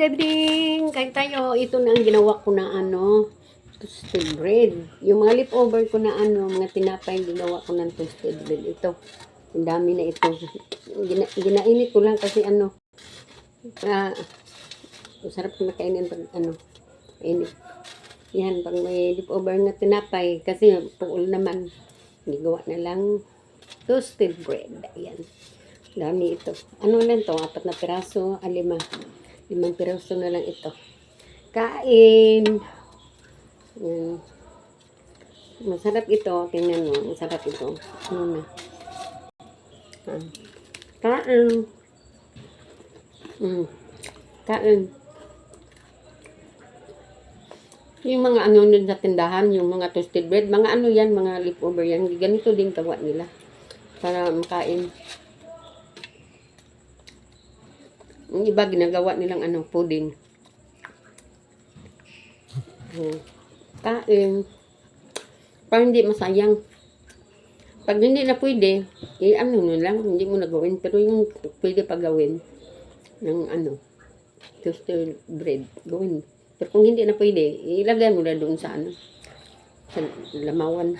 Good evening! Kain tayo. Ito na ang ginawa ko na toasted bread. Yung mga leftover ko na mga tinapay, ginawa ko ng toasted bread. Ito. Ang dami na ito. Ginainit ko lang kasi sarap na kainin pag init. Yan, pag may leftover na tinapay, kasi puol naman. Gigawa na lang toasted bread. Ayan. Dami ito. Ano lang to? 4 na piraso, 5 piraso na lang ito. Kain! Yan. Masarap ito. Tingnan mo. Masarap ito. Ano na? Kain! Kain. Yung mga nun sa tindahan, yung mga toasted bread, mga yan, mga leftover yan. Ganito din gawa nila. Para makain. Yung iba ginagawa nilang pudding. Kain. Para hindi masayang. Pag hindi na pwede, hindi mo na gawin. Pero yung pwede pa gawin ng toasted bread, gawin. Pero kung hindi na pwede, ilagay mo na doon sa sa lamawan.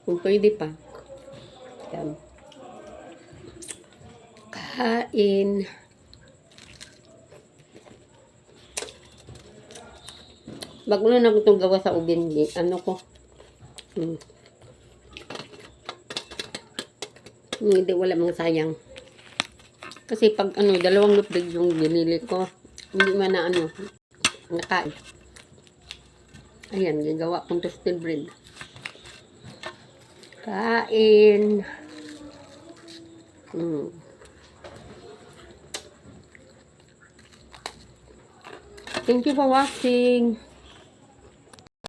Kung pwede pa. Yan. Kain. Bago na ako itong gawa sa ubin. Hindi, wala mga sayang. Kasi pag 2 lupig yung binili ko, hindi man na nakain. Ayan, gagawa kong toasted bread. Kain. Thank you for watching.